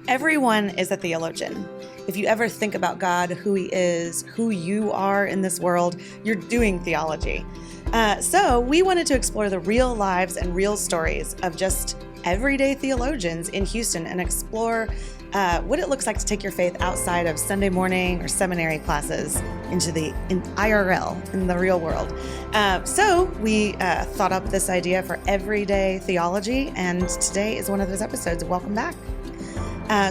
Everyone is a theologian. If you ever think about God, who he is, who you are in this world, you're doing theology. So we wanted to explore the real lives and real stories of just everyday theologians in Houston and explore what it looks like to take your faith outside of Sunday morning or seminary classes into in IRL, in the real world. So we thought up this idea for everyday theology, and today is one of those episodes. Welcome back.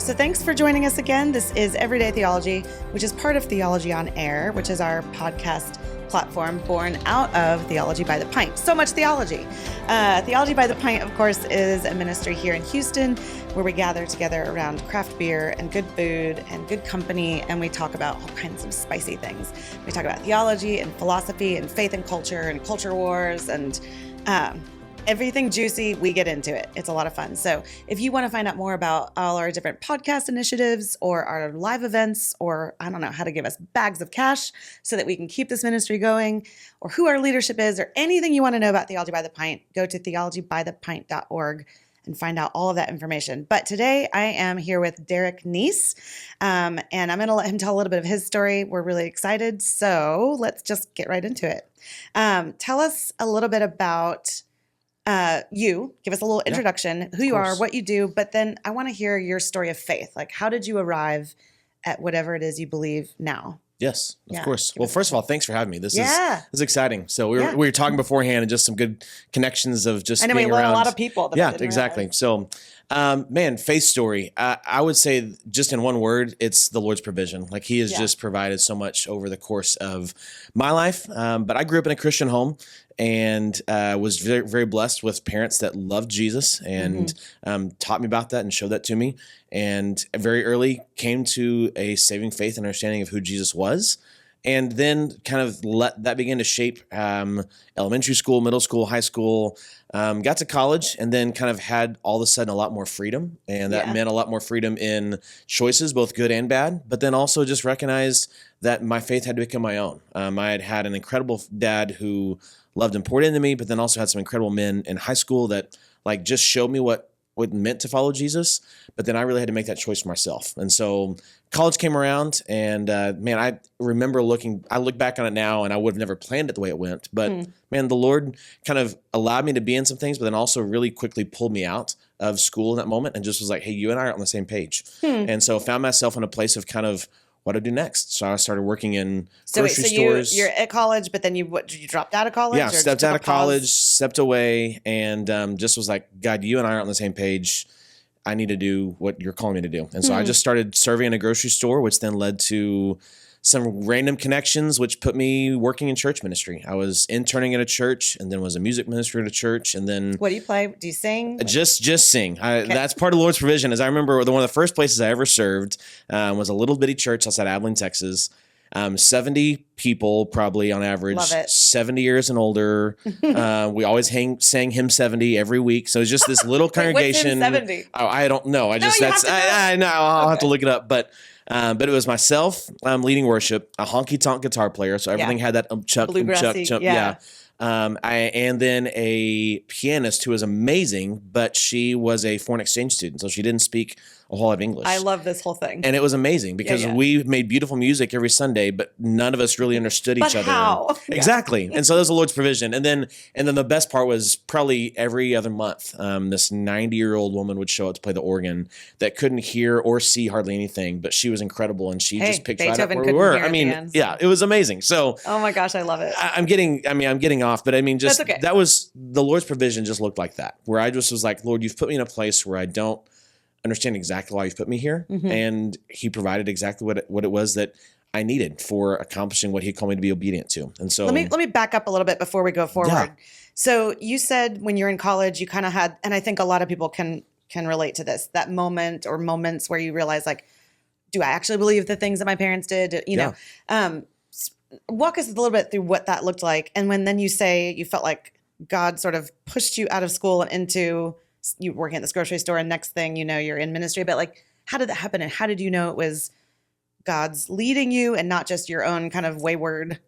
So thanks for joining us again. This is Everyday Theology, which is part of Theology on Air, which is our podcast platform born out of Theology by the Pint. So much theology. Theology by the Pint, of course, is a ministry here in Houston where we gather together around craft beer and good food and good company, and we talk about all kinds of spicy things. We talk about theology and philosophy and faith and culture wars and everything juicy, we get into it. It's a lot of fun. So if you want to find out more about all our different podcast initiatives or our live events, or I don't know, how to give us bags of cash so that we can keep this ministry going, or who our leadership is, or anything you want to know about Theology by the Pint, go to theologybythepint.org and find out all of that information. But today I am here with Derek Nease, and I'm going to let him tell a little bit of his story. We're really excited. So let's just get right into it. Tell us a little bit about you. Give us a little introduction, who you are, what you do, but then I want to hear your story of faith. Like, how did you arrive at whatever it is you believe now? Yes, of course. Well, first of all, thanks for having me. This is exciting. So we were talking beforehand, and just some good connections of just being around. I know we learn a lot of people. Yeah, exactly. So, faith story. I would say just in one word, it's the Lord's provision. Like He has just provided so much over the course of my life. But I grew up in a Christian home and was very, very blessed with parents that loved Jesus and taught me about that and showed that to me. And very early came to a saving faith and understanding of who Jesus was. And then kind of let that begin to shape elementary school, middle school, high school, got to college, and then kind of had all of a sudden a lot more freedom. And that meant a lot more freedom in choices, both good and bad, but then also just recognized that my faith had to become my own. I had had an incredible dad who loved and poured into me, but then also had some incredible men in high school that like just showed me what it meant to follow Jesus. But then I really had to make that choice for myself. And so college came around, and I remember I look back on it now, and I would have never planned it the way it went. But man, the Lord kind of allowed me to be in some things, but then also really quickly pulled me out of school in that moment and just was like, hey, you and I are on the same page. And so found myself in a place of kind of what to do next. So I started working in grocery stores. You're at college, but then you dropped out of college? Yeah, stepped out of college, stepped away, and just was like, God, you and I are on the same page. I need to do what you're calling me to do. And so I just started serving in a grocery store, which then led to some random connections, which put me working in church ministry. I was interning at a church, and then was a music minister at a church, and then what do you play? Do you sing? Just sing. That's part of the Lord's provision. As I remember, one of the first places I ever served was a little bitty church outside Abilene, Texas. 70 people probably on average, 70 years and older. We always sang hymn 70 every week. So it's just this little congregation. What's hymn 70? Oh, I don't know. I know. I'll have to look it up. But it was myself leading worship, a honky tonk guitar player. So everything had that chuck, chump. Yeah. And then a pianist who was amazing, but she was a foreign exchange student. So she didn't speak a whole lot of English. I love this whole thing. And it was amazing because we made beautiful music every Sunday, but none of us really understood each other. How? Exactly. And so that was the Lord's provision. And then the best part was probably every other month, this 90-year-old woman would show up to play the organ that couldn't hear or see hardly anything, but she was incredible, and she just picked right up where we were. It was amazing. So, oh my gosh, I love it. I'm getting off, but that was the Lord's provision. Just looked like that, where I just was like, Lord, you've put me in a place where I don't understand exactly why you've put me here. And He provided exactly what it was that I needed for accomplishing what He called me to be obedient to. And so let me back up a little bit before we go forward. Yeah. So you said when you're in college, you kind of had, and I think a lot of people can relate to this, that moment or moments where you realize, like, do I actually believe the things that my parents did? Walk us a little bit through what that looked like. And when then you say you felt like God sort of pushed you out of school and into you working at this grocery store, and next thing you know, you're in ministry. But like, how did that happen? And how did you know it was God's leading you and not just your own kind of wayward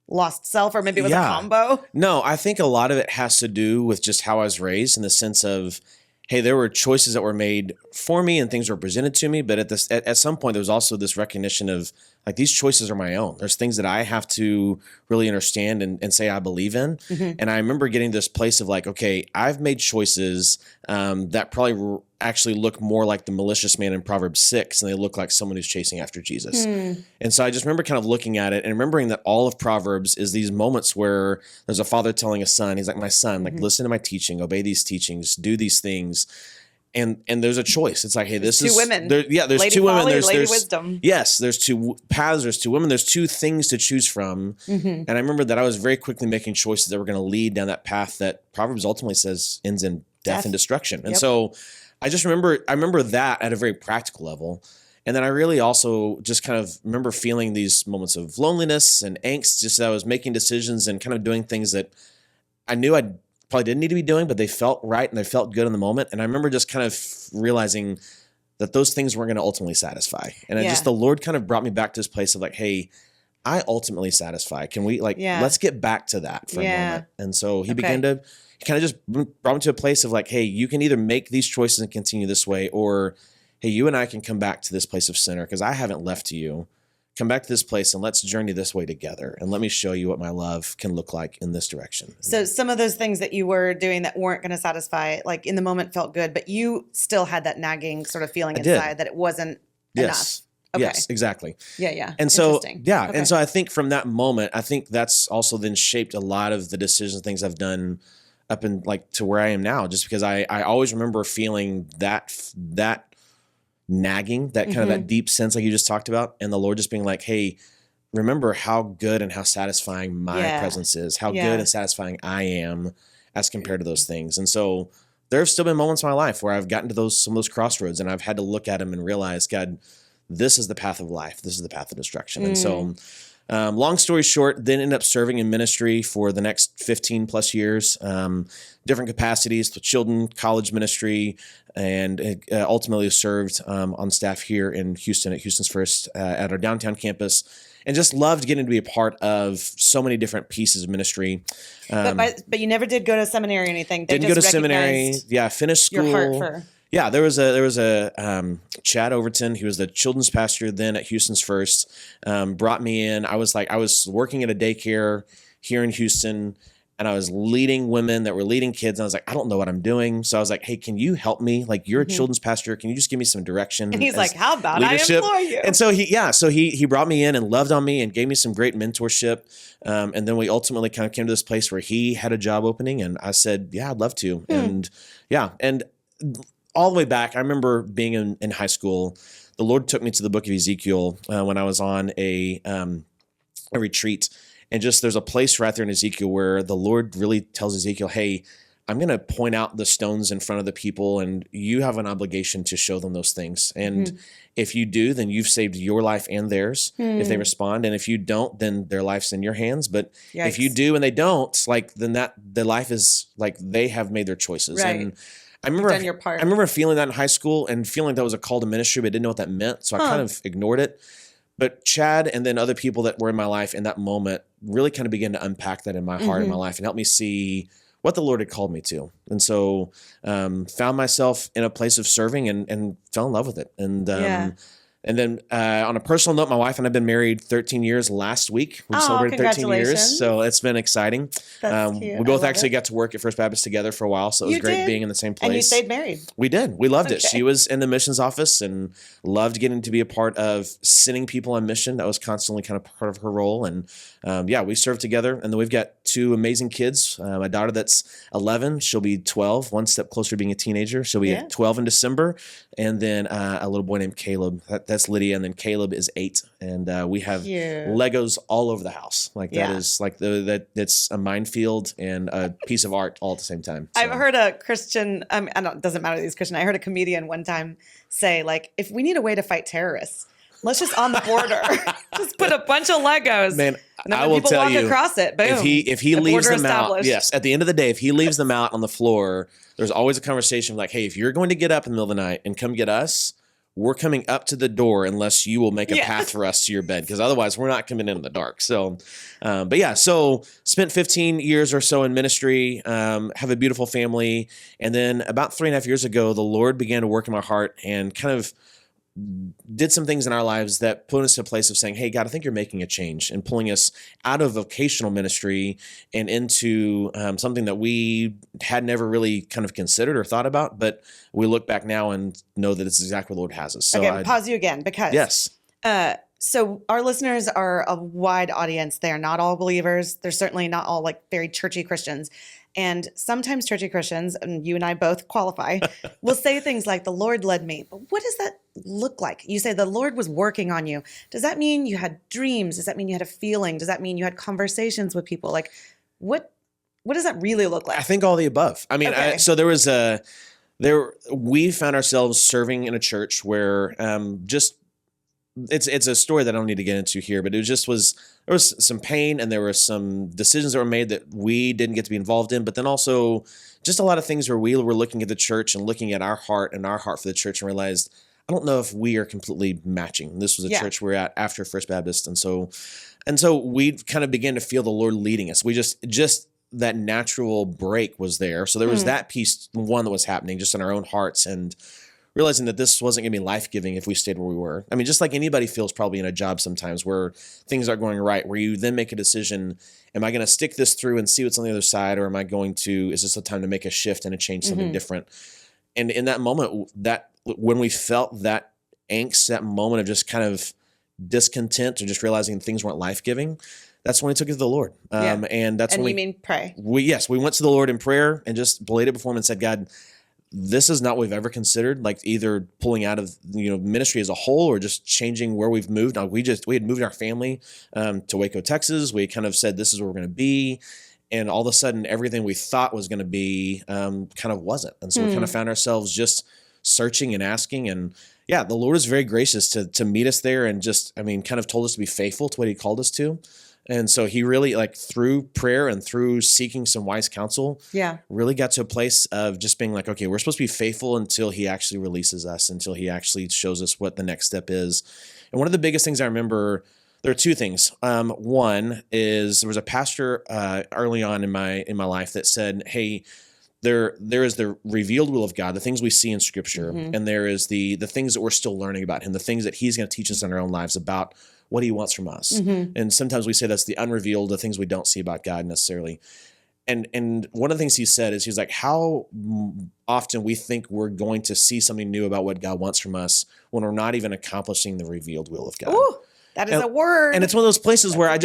lost self, or maybe it was a combo? No, I think a lot of it has to do with just how I was raised, in the sense of hey, there were choices that were made for me and things were presented to me. But at some point, there was also this recognition of like, these choices are my own. There's things that I have to really understand and say I believe in. And I remember getting this place of like, okay, I've made choices that probably actually look more like the malicious man in Proverbs 6, and they look like someone who's chasing after Jesus. And so I just remember kind of looking at it and remembering that all of Proverbs is these moments where there's a father telling a son, he's like, my son, like, listen to my teaching, obey these teachings, do these things. And there's a choice. It's like, hey, there's this two is women. there's Lady two women. Folly, There's Lady Wisdom. Yes, there's two paths. There's two women. There's two things to choose from. And I remember that I was very quickly making choices that were going to lead down that path that Proverbs ultimately says ends in death and destruction. And so I remember that at a very practical level. And then I really also just kind of remember feeling these moments of loneliness and angst, just that I was making decisions and kind of doing things that I knew I probably didn't need to be doing, but they felt right and they felt good in the moment. And I remember just kind of realizing that those things weren't going to ultimately satisfy. And the Lord kind of brought me back to this place of like, hey, I ultimately satisfy. Can we let's get back to that for a moment. And so he kind of just brought me to a place of like, hey, you can either make these choices and continue this way, or hey, you and I can come back to this place of center because I haven't left you. Come back to this place and let's journey this way together. And let me show you what my love can look like in this direction. So some of those things that you were doing that weren't going to satisfy, like in the moment felt good, but you still had that nagging sort of feeling inside that it wasn't enough. Okay. Yes, exactly. Yeah. And so, and so I think from that moment, I think that's also then shaped a lot of the decisions, things I've done up in like to where I am now, just because I always remember feeling that nagging, that kind of that deep sense like you just talked about, and the Lord just being like, hey, remember how good and how satisfying my presence is, how good and satisfying I am as compared to those things. And so there have still been moments in my life where I've gotten to some of those crossroads and I've had to look at them and realize, God, this is the path of life. This is the path of destruction. And so long story short, then ended up serving in ministry for the next 15 plus years, different capacities, the children, college ministry, and ultimately served on staff here in Houston at Houston's First at our downtown campus, and just loved getting to be a part of so many different pieces of ministry. But you never did go to seminary or anything. Didn't go to seminary. Yeah, finished school. Your heart for... Yeah, there was a Chad Overton. He was the children's pastor then at Houston's First. Brought me in. I was working at a daycare here in Houston, and I was leading women that were leading kids. And I was like, I don't know what I'm doing. So I was like, hey, can you help me? Like, you're a children's pastor. Can you just give me some direction? And he's like, how about leadership? I employ you? And so he brought me in and loved on me and gave me some great mentorship. And then we ultimately kind of came to this place where he had a job opening, and I said, yeah, I'd love to. And all the way back, I remember being in high school. The Lord took me to the book of Ezekiel when I was on a retreat. And just there's a place right there in Ezekiel where the Lord really tells Ezekiel, hey, I'm going to point out the stones in front of the people, and you have an obligation to show them those things. And if you do, then you've saved your life and theirs if they respond. And if you don't, then their life's in your hands. But if you do and they don't, like, then the life is like they have made their choices. Right. And I remember feeling that in high school and feeling that was a call to ministry, but I didn't know what that meant. So I kind of ignored it. But Chad and then other people that were in my life in that moment really kind of began to unpack that in my heart and my life and help me see what the Lord had called me to. And so found myself in a place of serving and fell in love with it. And then on a personal note, my wife and I have been married 13 years last week. We celebrated 13 years. So it's been exciting. That's cute. We both actually got to work at First Baptist together for a while. So it was great being in the same place. And you stayed married. We did. We loved it. She was in the missions office and loved getting to be a part of sending people on mission. That was constantly kind of part of her role. And we served together. And then we've got two amazing kids. My daughter that's 11. She'll be 12, one step closer to being a teenager. She'll be 12 in December. And then a little boy named Caleb. That's Lydia, and then Caleb is 8, and we have Legos all over the house. Like that is like that's a minefield and a piece of art all at the same time. So. I've heard a Christian. It doesn't matter that he's Christian. I heard a comedian one time say, like, if we need a way to fight terrorists, let's just on the border, just put a bunch of Legos. Man, and then I will tell you, across it, boom. If he leaves them out, yes. At the end of the day, if he leaves them out on the floor, there's always a conversation like, hey, if you're going to get up in the middle of the night and come get us, we're coming up to the door unless you will make a path for us to your bed, because otherwise we're not coming in the dark. So, but yeah, so spent 15 years or so in ministry, have a beautiful family. And then about 3.5 years ago, the Lord began to work in my heart and kind of did some things in our lives that put us to a place of saying, hey, God, I think you're making a change, and pulling us out of vocational ministry and into something that we had never really kind of considered or thought about. But we look back now and know that it's exactly what the Lord has us. So okay, pause you again, because yes. So our listeners are a wide audience. They are not all believers. They're certainly not all like very churchy Christians. And sometimes churchy Christians, and you and I both qualify, will say things like, the Lord led me. But what does that look like? You say the Lord was working on you. Does that mean you had dreams? Does that mean you had a feeling? Does that mean you had conversations with people? Like, what does that really look like? I think all the above. I mean, Okay. we found ourselves serving in a church where it's a story that I don't need to get into here, but there was some pain, and there were some decisions that were made that we didn't get to be involved in, but then also just a lot of things where we were looking at the church and looking at our heart for the church, and realized, I don't know if we are completely matching. This was a church we're at after First Baptist. And so we kind of began to feel the Lord leading us. We just that natural break was there. So there was that piece, one, that was happening just in our own hearts, and realizing that this wasn't going to be life-giving if we stayed where we were. I mean, just like anybody feels probably in a job sometimes where things aren't going right, where you then make a decision, am I going to stick this through and see what's on the other side, or is this a time to make a shift and to change something different? And in that moment, when we felt that angst, that moment of just kind of discontent, or just realizing things weren't life-giving, that's when we took it to the Lord. And that's when you mean pray? We went to the Lord in prayer and just laid it before him and said, God, this is not what we've ever considered, like either pulling out of ministry as a whole, or just changing where we've moved. We had moved our family to Waco, Texas. We kind of said, this is where we're going to be. And all of a sudden, everything we thought was going to be kind of wasn't. And so we kind of found ourselves just searching and asking. And yeah, the Lord is very gracious to meet us there, and kind of told us to be faithful to what he called us to. And so he really, like, through prayer and through seeking some wise counsel, really got to a place of just being like, okay, we're supposed to be faithful until he actually releases us, until he actually shows us what the next step is. And one of the biggest things I remember, there are two things. One is there was a pastor early on in my life that said, hey, there is the revealed will of God, the things we see in Scripture, and there is the things that we're still learning about him, the things that he's going to teach us in our own lives about what he wants from us. And sometimes we say that's the unrevealed, the things we don't see about God necessarily. And one of the things he said is, he's like, how often we think we're going to see something new about what God wants from us when we're not even accomplishing the revealed will of God. Ooh, that is a word. And it's one of those places where I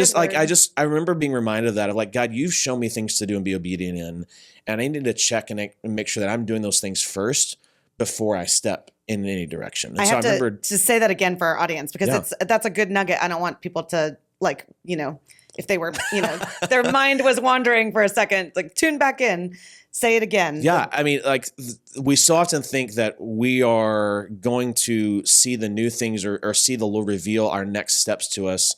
remember being reminded of that, of like, God, you've shown me things to do and be obedient in, and I need to check and make sure that I'm doing those things first before I step in any direction. And I have to say that again for our audience, because that's a good nugget. I don't want people to, like, if they were, their mind was wandering for a second, like, tune back in, say it again. Yeah. I mean, like, we so often think that we are going to see the new things or see the Lord reveal our next steps to us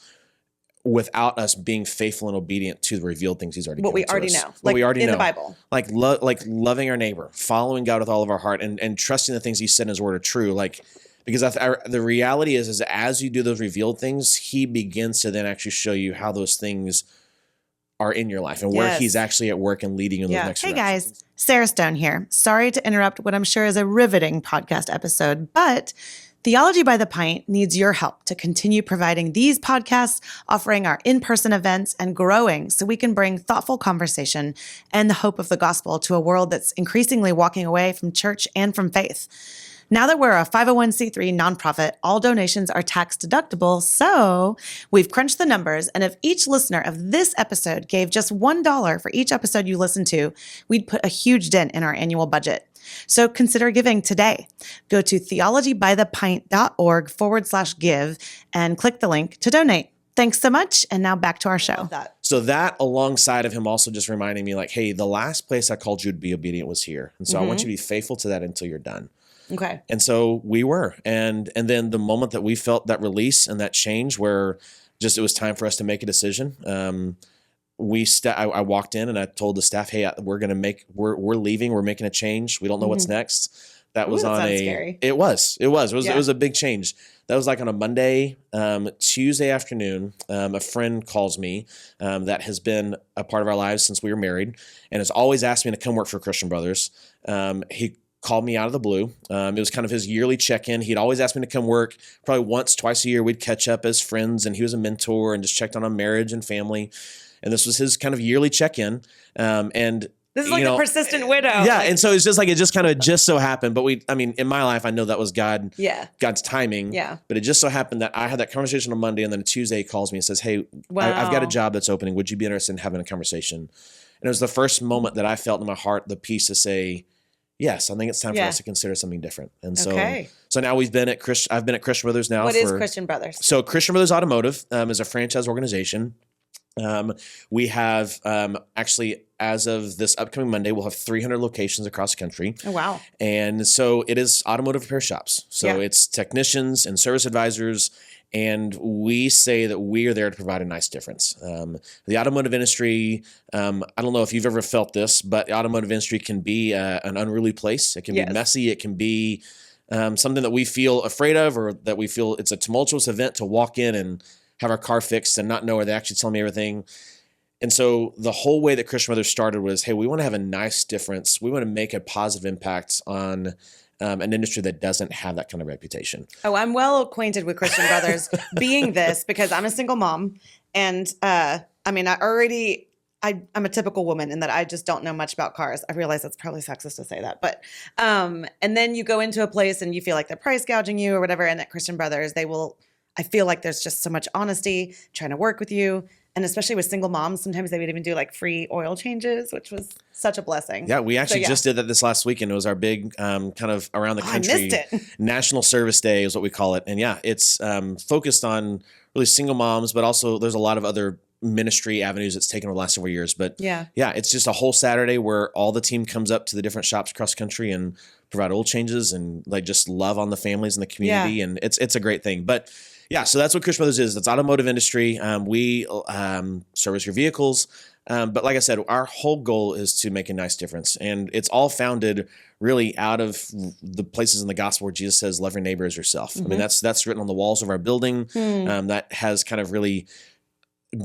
without us being faithful and obedient to the revealed things he's already given to us. What we already know. Like, we already know. In the Bible. Like, loving our neighbor, following God with all of our heart, and trusting the things he said in his word are true. Like, because the reality is as you do those revealed things, he begins to then actually show you how those things are in your life and where he's actually at work and leading in those next directions. Hey guys, Sarah Stone here. Sorry to interrupt what I'm sure is a riveting podcast episode, but Theology by the Pint needs your help to continue providing these podcasts, offering our in-person events, and growing so we can bring thoughtful conversation and the hope of the gospel to a world that's increasingly walking away from church and from faith. Now that we're a 501c3 nonprofit, all donations are tax deductible, so we've crunched the numbers, and if each listener of this episode gave just $1 for each episode you listen to, we'd put a huge dent in our annual budget. So consider giving today. Go to theologybythepint.org/give and click the link to donate. Thanks so much. And now back to our show. So that, alongside of him also just reminding me, like, hey, the last place I called you to be obedient was here. And so I want you to be faithful to that until you're done. Okay. And so we were. And then the moment that we felt that release and that change, where just it was time for us to make a decision, I walked in and I told the staff, hey, we're leaving. We're making a change. We don't know what's next. that was that on sounds a, scary. it was it was a big change. That was like on a Monday. Tuesday afternoon, a friend calls me that has been a part of our lives since we were married and has always asked me to come work for Christian Brothers. He called me out of the blue. It was kind of his yearly check-in. He'd always asked me to come work probably once, twice a year. We'd catch up as friends, and he was a mentor and just checked on our marriage and family. And this was his kind of yearly check-in. And this is like the persistent widow. Yeah. Like, and so it's just like, it just kind of just so happened. But in my life, I know that was God's timing. Yeah. But it just so happened that I had that conversation on Monday, and then Tuesday he calls me and says, hey, I've got a job that's opening. Would you be interested in having a conversation? And it was the first moment that I felt in my heart the peace to say, yes, I think it's time for us to consider something different. And so, so now I've been at Christian Brothers now. What is Christian Brothers? So Christian Brothers Automotive is a franchise organization. We have actually, as of this upcoming Monday, we'll have 300 locations across the country. Oh, wow. And so it is automotive repair shops. So it's technicians and service advisors. And we say that we are there to provide a nice difference. The automotive industry, I don't know if you've ever felt this, but the automotive industry can be an unruly place. It can be messy. It can be something that we feel afraid of, or that we feel it's a tumultuous event to walk in and have our car fixed and not know, are they actually telling me everything? And so the whole way that Christian Brothers started was, hey, we want to have a nice difference. We want to make a positive impact on an industry that doesn't have that kind of reputation. Oh, I'm well acquainted with Christian Brothers being this, because I'm a single mom. And I'm a typical woman in that I just don't know much about cars. I realize that's probably sexist to say that. But and then you go into a place and you feel like they're price gouging you or whatever. And at Christian Brothers, I feel like there's just so much honesty trying to work with you. And especially with single moms, sometimes they would even do like free oil changes, which was such a blessing. Yeah, we actually just did that this last weekend. It was our big kind of around the country. I missed it. National Service Day is what we call it. And yeah, it's focused on really single moms, but also there's a lot of other ministry avenues it's taken over the last several years. But yeah, it's just a whole Saturday where all the team comes up to the different shops across the country and provide oil changes and like just love on the families in the community. And it's a great thing. But yeah, so that's what Christian Brothers is. It's automotive industry. We service your vehicles. But like I said, our whole goal is to make a nice difference. And it's all founded really out of the places in the gospel where Jesus says, love your neighbor as yourself. Mm-hmm. I mean, that's written on the walls of our building. That has kind of really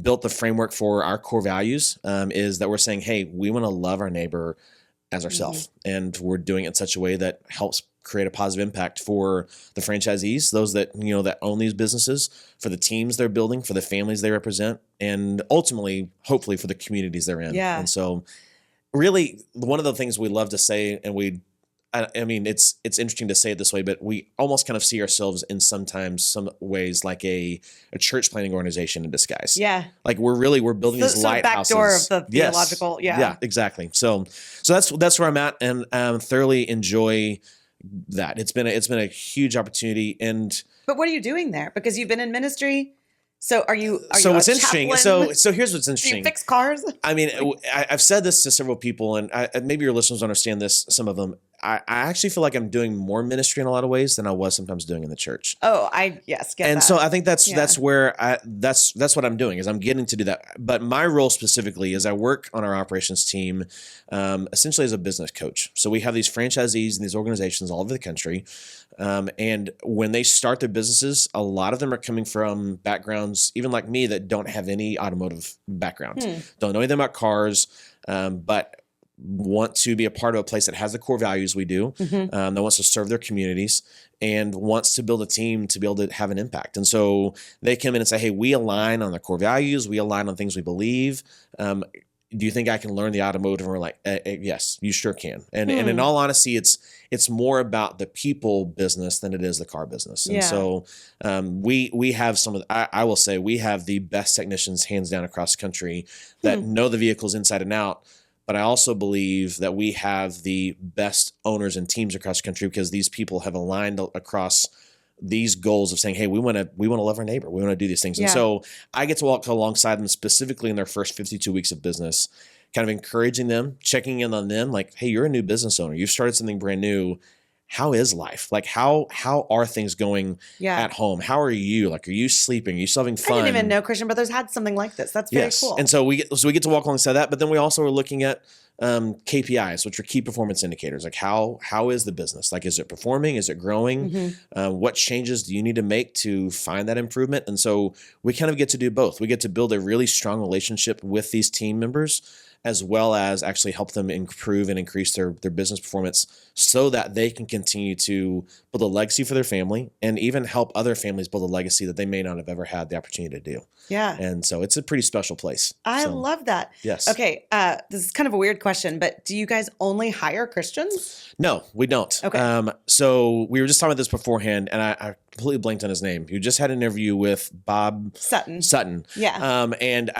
built the framework for our core values, is that we're saying, hey, we want to love our neighbor as ourselves. Mm-hmm. And we're doing it in such a way that helps create a positive impact for the franchisees, those that, that own these businesses, for the teams they're building, for the families they represent, and ultimately, hopefully, for the communities they're in. Yeah. And so really, one of the things we love to say, and I mean, it's interesting to say it this way, but we almost kind of see ourselves in some ways like a church planting organization in disguise. Yeah. Like we're building these lighthouses. Back door of the theological. Yeah, exactly. So that's where I'm at, and thoroughly enjoy that. It's been a huge opportunity. But what are you doing there? Because you've been in ministry. So are you so what's interesting. So here's what's interesting. Do you fix cars? I mean, I've said this to several people, and maybe your listeners understand this. Some of them. I actually feel like I'm doing more ministry in a lot of ways than I was sometimes doing in the church. Oh, So I think that's where that's what I'm doing, is I'm getting to do that. But my role specifically is I work on our operations team, essentially as a business coach. So we have these franchisees and these organizations all over the country. And when they start their businesses, a lot of them are coming from backgrounds, even like me, that don't have any automotive background, don't know anything about cars, but want to be a part of a place that has the core values we do, that wants to serve their communities and wants to build a team to be able to have an impact. And so they come in and say, hey, we align on the core values. We align on things we believe. Do you think I can learn the automotive? And we're like, yes, you sure can. And in all honesty, it's more about the people business than it is the car business. And so we have I will say we have the best technicians hands down across the country that know the vehicles inside and out. But I also believe that we have the best owners and teams across the country because these people have aligned across these goals of saying, hey, we want to love our neighbor. We want to do these things. And so I get to walk alongside them specifically in their first 52 weeks of business, kind of encouraging them, checking in on them like, hey, you're a new business owner. You've started something brand new. How is life? Like, how are things going at home? How are you? Like, are you sleeping? Are you still having fun? I didn't even know Christian Brothers had something like this. That's very cool. And so we get to walk alongside that. But then we also are looking at KPIs, which are key performance indicators. Like how is the business? Like, is it performing? Is it growing? What changes do you need to make to find that improvement? And so we kind of get to do both. We get to build a really strong relationship with these team members, as well as actually help them improve and increase their business performance so that they can continue to build a legacy for their family and even help other families build a legacy that they may not have ever had the opportunity to do. Yeah. And so it's a pretty special place. I love that. Yes. Okay. This is kind of a weird question, but do you guys only hire Christians? No, we don't. Okay. So we were just talking about this beforehand, and I completely blanked on his name. You just had an interview with Bob Sutton. Yeah. And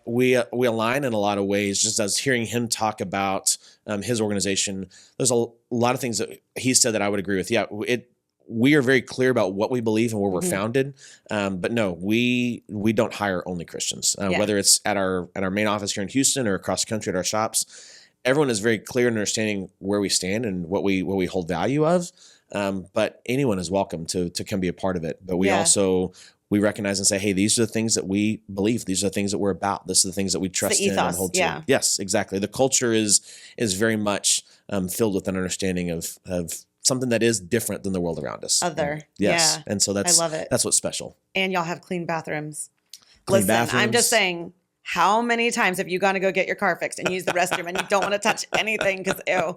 we align in a lot of ways. Just as hearing him talk about his organization, there's a lot of things that he said that I would agree with. Yeah, we are very clear about what we believe and where we're founded. But no, we don't hire only Christians. Whether it's at our main office here in Houston or across the country at our shops, everyone is very clear in understanding where we stand and what we hold value of. But anyone is welcome to come be a part of it. But we also recognize and say, hey, these are the things that we believe. These are the things that we're about. This are the things that we trust in and hold to. Yes, exactly. The culture is very much filled with an understanding of something that is different than the world around us. Yes. And so I love it. That's what's special. And y'all have clean bathrooms. Listen, I'm just saying, how many times have you gone to go get your car fixed and use the restroom and you don't want to touch anything because ew?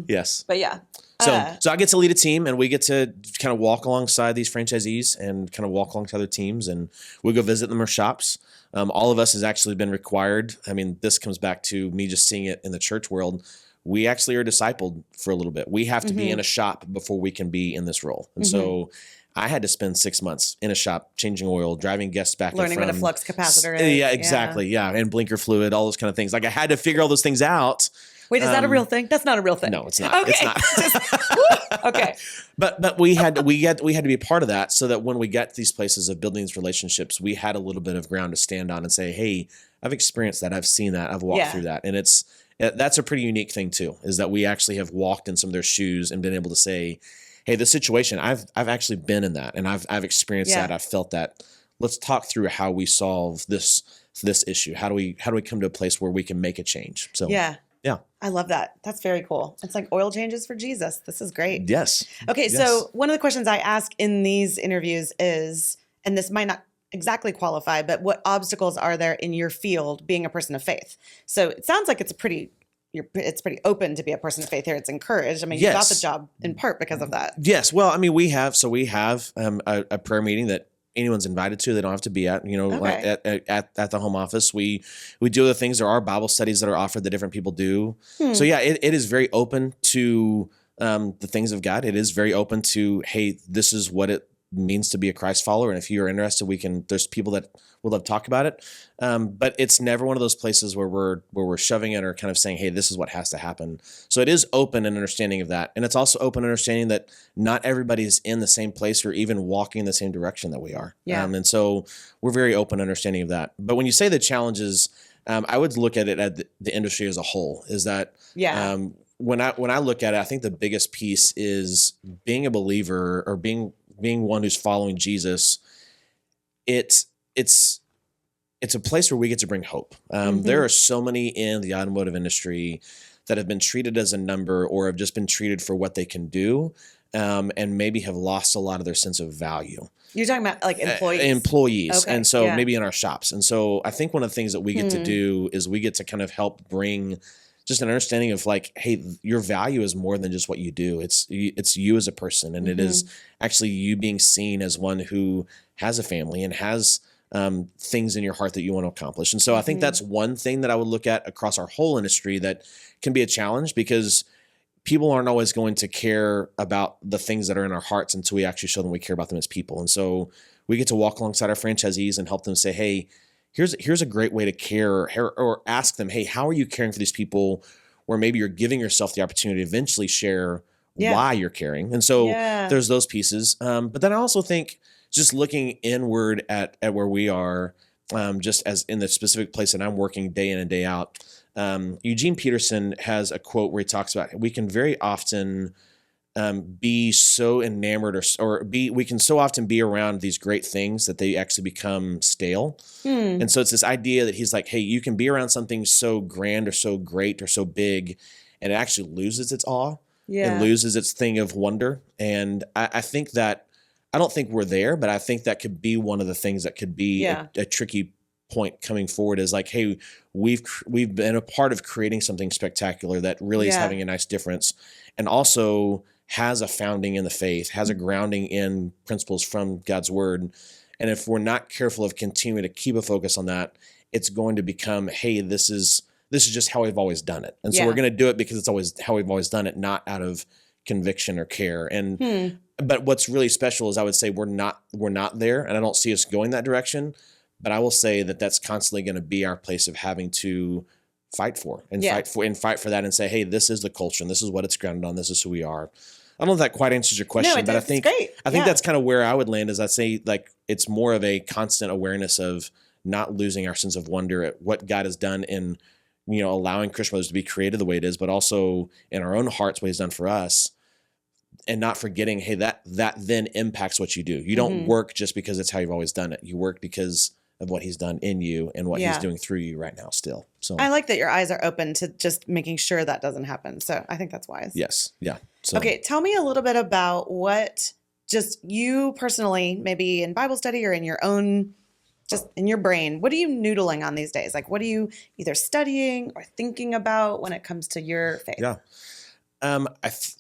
Yes. But yeah. So I get to lead a team, and we get to kind of walk alongside these franchisees and kind of walk alongside other teams, and we go visit them or shops. All of us has actually been required. I mean, this comes back to me just seeing it in the church world. We actually are discipled for a little bit. We have to be in a shop before we can be in this role. And so I had to spend 6 months in a shop, changing oil, driving guests back learning and from. What a flux capacitor is. Yeah, exactly. Yeah. And blinker fluid, all those kind of things. Like I had to figure all those things out. Wait, is that a real thing? That's not a real thing. No, it's not. Okay. It's not. Okay. But we had to be a part of that, so that when we get to these places of building these relationships, we had a little bit of ground to stand on and say, hey, I've experienced that. I've seen that. I've walked through that. And that's a pretty unique thing too, is that we actually have walked in some of their shoes and been able to say, hey, this situation, I've actually been in that, and I've experienced that. I've felt that. Let's talk through how we solve this issue. How do we come to a place where we can make a change? So yeah. I love that. That's very cool. It's like oil changes for Jesus. This is great. Yes. Okay. Yes. So one of the questions I ask in these interviews is, and this might not exactly qualify, but what obstacles are there in your field being a person of faith? So it sounds like it's pretty open to be a person of faith here. It's encouraged. I mean, you got the job in part because of that. Yes. Well, I mean, we have a prayer meeting that anyone's invited to. They don't have to be at, like at the home office. We do other things. There are Bible studies that are offered that different people do. So yeah, it is very open to the things of God. It is very open to, hey, this is what it means to be a Christ follower. And if you're interested, there's people that would love to talk about it. But it's never one of those places where we're shoving it or kind of saying, hey, this is what has to happen. So it is open and understanding of that. And it's also open understanding that not everybody is in the same place or even walking in the same direction that we are. Yeah. And so we're very open understanding of that. But when you say the challenges, I would look at it at the industry as a whole, is that when I look at it, I think the biggest piece is being a believer or being one who's following Jesus. It's a place where we get to bring hope. There are so many in the automotive industry that have been treated as a number or have just been treated for what they can do, and maybe have lost a lot of their sense of value. You're talking about like employees. Okay. And so maybe in our shops. And so I think one of the things that we get to do is we get to kind of help bring just an understanding of like, hey, your value is more than just what you do. It's you as a person. And it is actually you being seen as one who has a family and has things in your heart that you want to accomplish. And so I think that's one thing that I would look at across our whole industry that can be a challenge, because people aren't always going to care about the things that are in our hearts until we actually show them we care about them as people. And so we get to walk alongside our franchisees and help them say, hey, here's a great way to care, or ask them, hey, how are you caring for these people, where maybe you're giving yourself the opportunity to eventually share why you're caring. And so there's those pieces. But then I also think just looking inward at where we are, just as in the specific place that I'm working day in and day out. Eugene Peterson has a quote where he talks about we can very often be so enamored we can so often be around these great things that they actually become stale. And so it's this idea that he's like, hey, you can be around something so grand or so great or so big, and it actually loses its awe. Yeah. It loses its thing of wonder. And I think that, I don't think we're there, but I think that could be one of the things that could be a tricky point coming forward, is like, hey, we've been a part of creating something spectacular that really is having a nice difference, and also has a founding in the faith, has a grounding in principles from God's word. And if we're not careful of continuing to keep a focus on that, it's going to become, hey, this is just how we've always done it. And so we're going to do it because it's always how we've always done it, not out of conviction or care. And but what's really special is, I would say we're not there, and I don't see us going that direction. But I will say that that's constantly going to be our place of having to fight for fight for that, and say, hey, this is the culture, and this is what it's grounded on. This is who we are. I don't know if that quite answers your question, but I think that's kind of where I would land, is I say, like, it's more of a constant awareness of not losing our sense of wonder at what God has done in, allowing Christian brothers to be created the way it is, but also in our own hearts, what he's done for us. And not forgetting, hey, that then impacts what you do. You don't work just because it's how you've always done it. You work because of what he's done in you and what he's doing through you right now still. So I like that your eyes are open to just making sure that doesn't happen. So I think that's wise. Yes. Yeah. So, okay. Tell me a little bit about what just you personally, maybe in Bible study or in your own, just in your brain, what are you noodling on these days? Like, what are you either studying or thinking about when it comes to your faith? Yeah.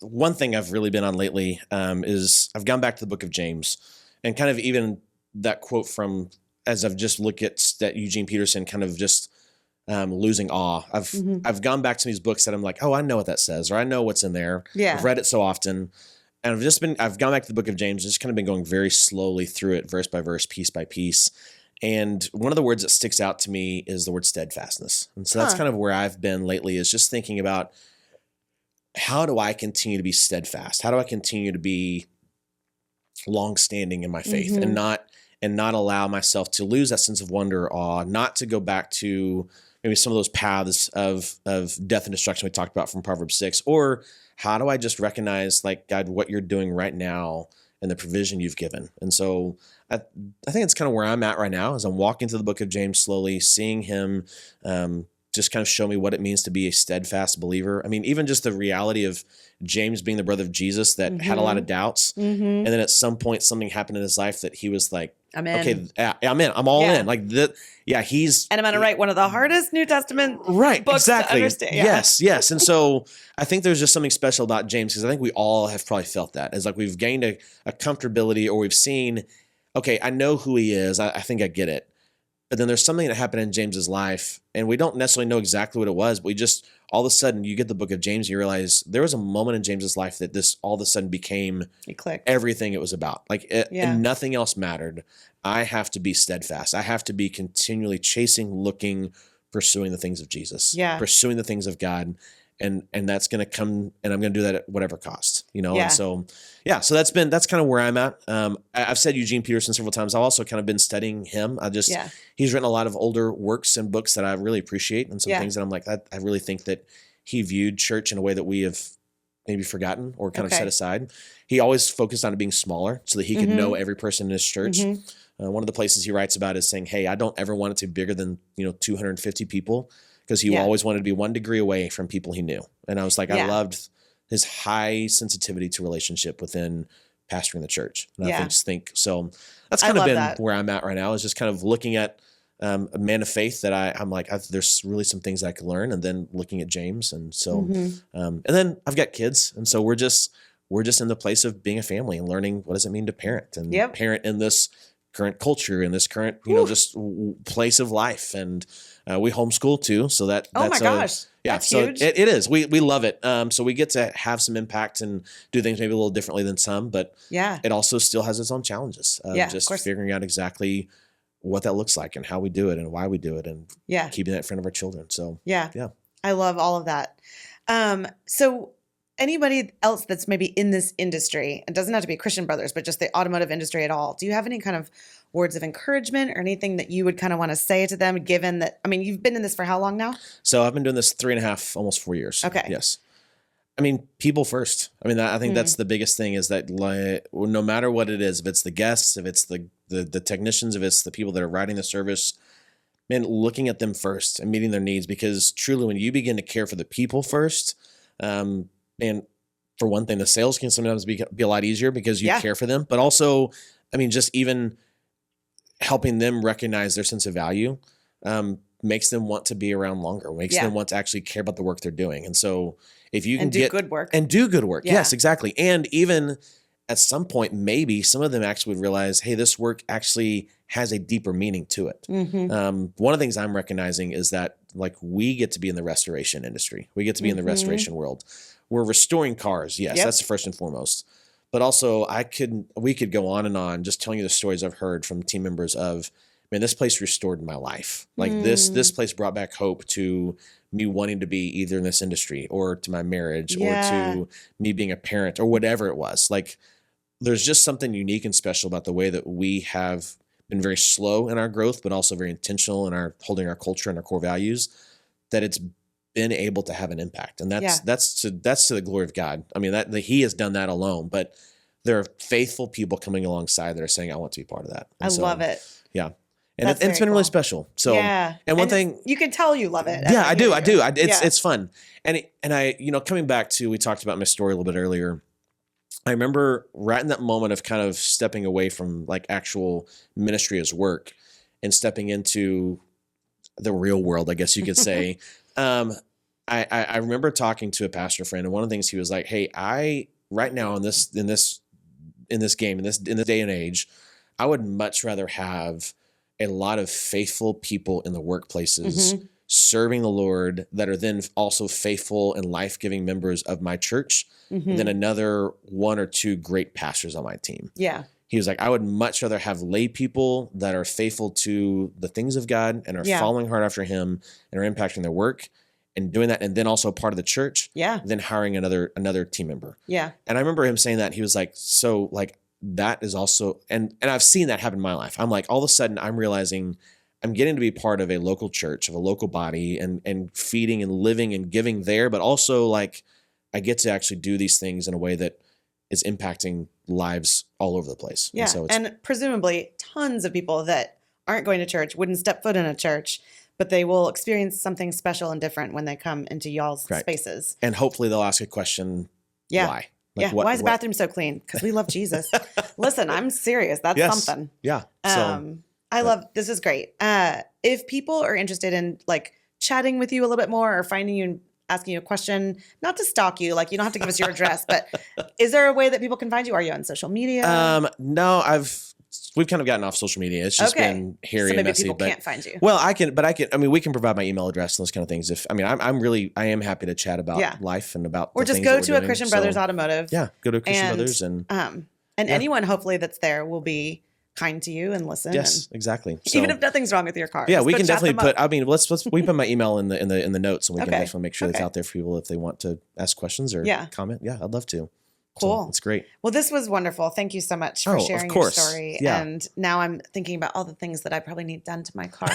One thing I've really been on lately is I've gone back to the book of James, and kind of even that quote from, as I've just looked at that Eugene Peterson, kind of just losing awe. I've gone back to these books that I'm like, oh, I know what that says, or I know what's in there. Yeah. I've read it so often, and I've gone back to the book of James, and just kind of been going very slowly through it, verse by verse, piece by piece. And one of the words that sticks out to me is the word steadfastness. And so that's kind of where I've been lately, is just thinking about, how do I continue to be steadfast? How do I continue to be long-standing in my faith, and not allow myself to lose that sense of wonder or awe, not to go back to maybe some of those paths of death and destruction we talked about from Proverbs 6? Or how do I just recognize, like, God, what you're doing right now and the provision you've given? And so I think it's kind of where I'm at right now, as I'm walking through the book of James slowly, seeing him just kind of show me what it means to be a steadfast believer. I mean, even just the reality of James being the brother of Jesus that had a lot of doubts. And then at some point, something happened in his life that he was like, I'm in. Okay, I'm in. I'm all in. Like that. Yeah, he's. And I'm going to write one of the hardest New Testament books exactly. to understand. Yeah. Yes. And so I think there's just something special about James, because I think we all have probably felt that. It's like we've gained a comfortability, or we've seen, okay, I know who he is. I think I get it. But then there's something that happened in James's life, and we don't necessarily know exactly what it was, but we just, all of a sudden, you get the book of James, you realize there was a moment in James's life that this all of a sudden became everything it was about. Like, and nothing else mattered. I have to be steadfast. I have to be continually chasing, looking, pursuing the things of Jesus, pursuing the things of God. And that's going to come, and I'm going to do that at whatever cost, And so, so that's kind of where I'm at. I've said Eugene Peterson several times. I've also kind of been studying him. He's written a lot of older works and books that I really appreciate, and some things that I'm like, I really think that he viewed church in a way that we have maybe forgotten or kind of set aside. He always focused on it being smaller so that he could know every person in his church. One of the places he writes about is saying, hey, I don't ever want it to be bigger than 250 people. Because he always wanted to be 1 degree away from people he knew. And I was like, I loved his high sensitivity to relationship within pastoring the church. And I just think, so that's kind of been where I'm at right now, is just kind of looking at a man of faith that I'm like, there's really some things I could learn, and then looking at James. And so, and then I've got kids. And so we're just in the place of being a family and learning, what does it mean to parent, and parent in this current culture, in this current, just place of life. And we homeschool too, so that's that's huge. It is. We love it. So we get to have some impact and do things maybe a little differently than some, but it also still has its own challenges of just figuring out exactly what that looks like and how we do it and why we do it, and keeping that in front of our children. So I love all of that. So anybody else that's maybe in this industry, it doesn't have to be Christian Brothers, but just the automotive industry at all, do you have any kind of words of encouragement or anything that you would kind of want to say to them, given that, I mean, you've been in this for how long now? So I've been doing this 3.5, almost 4 years. Okay. Yes. I mean, people first. I mean, I think that's the biggest thing is that like, no matter what it is, if it's the guests, if it's the technicians, if it's the people that are riding the service, man, looking at them first and meeting their needs, because truly when you begin to care for the people first, and for one thing, the sales can sometimes be a lot easier because you care for them, but also, I mean, just even helping them recognize their sense of value, makes them want to be around longer, makes them want to actually care about the work they're doing. And so if you can do good work. Yes, exactly. And even at some point, maybe some of them actually would realize, hey, this work actually has a deeper meaning to it. One of the things I'm recognizing is that like we get to be in the restoration industry. We get to be in the restoration world. We're restoring cars. Yes, that's the first and foremost. But also we could go on and on just telling you the stories I've heard from team members of, man, this place restored my life. Like this place brought back hope to me wanting to be either in this industry or to my marriage or to me being a parent or whatever it was. Like there's just something unique and special about the way that we have been very slow in our growth, but also very intentional in our holding our culture and our core values, that it's been able to have an impact. And that's to the glory of God. I mean, that he has done that alone, but there are faithful people coming alongside that are saying, I want to be part of that. And I love it. Yeah. And it's been really special. So, and one thing you can tell you love it. Yeah, I do. It's fun. And I, coming back to, we talked about my story a little bit earlier. I remember right in that moment of kind of stepping away from like actual ministry as work and stepping into the real world, I guess you could say. I remember talking to a pastor friend, and one of the things he was like, hey, right now in this game, in this day and age, I would much rather have a lot of faithful people in the workplaces serving the Lord that are then also faithful and life-giving members of my church than another one or two great pastors on my team. Yeah. He was like, I would much rather have lay people that are faithful to the things of God and are following hard after him and are impacting their work and doing that, and then also part of the church than hiring another team member. Yeah. And I remember him saying that. He was like, so like, that is also, and I've seen that happen in my life. I'm like, all of a sudden I'm realizing I'm getting to be part of a local church, of a local body, and feeding and living and giving there, but also like I get to actually do these things in a way that is impacting lives all over the place. Yeah. And presumably tons of people that aren't going to church wouldn't step foot in a church, but they will experience something special and different when they come into y'all's spaces. And hopefully they'll ask a question, why? Like why is the bathroom so clean? Because we love Jesus. Listen, I'm serious. That's something. Yeah. I love, this is great. If people are interested in like chatting with you a little bit more or finding you and asking you a question, not to stalk you, like you don't have to give us your address, but is there a way that people can find you? Are you on social media? No, we've kind of gotten off social media. It's just been hairy and messy. People can't find you. Well, I mean, we can provide my email address and those kind of things. I am happy to chat about life and about, or just go to a Christian Brothers Automotive. Yeah. Go to a Christian Brothers and anyone hopefully that's there will be kind to you and listen. Yes, exactly. So, even if nothing's wrong with your car. Yeah, we can definitely we put my email in the notes, and we can definitely make sure it's out there for people if they want to ask questions or comment. Yeah, I'd love to. Cool. So it's great. Well, this was wonderful. Thank you so much for sharing your story. Yeah. And now I'm thinking about all the things that I probably need done to my car.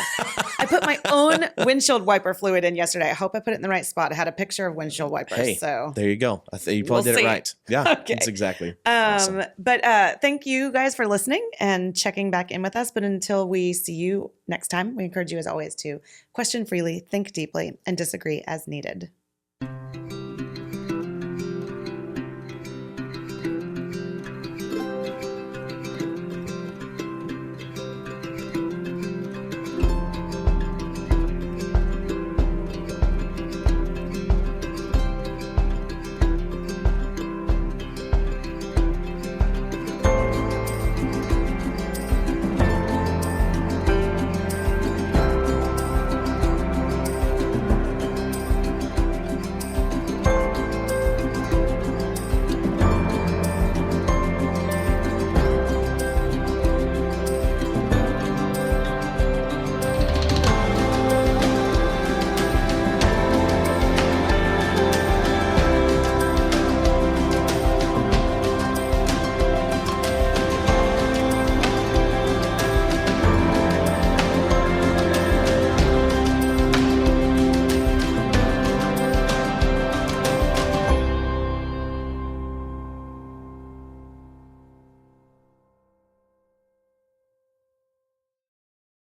I put my own windshield wiper fluid in yesterday. I hope I put it in the right spot. I had a picture of windshield wipers. Hey, so there you go. I think you probably did it right. Yeah, that's exactly. Awesome. But thank you guys for listening and checking back in with us. But until we see you next time, we encourage you as always to question freely, think deeply, and disagree as needed.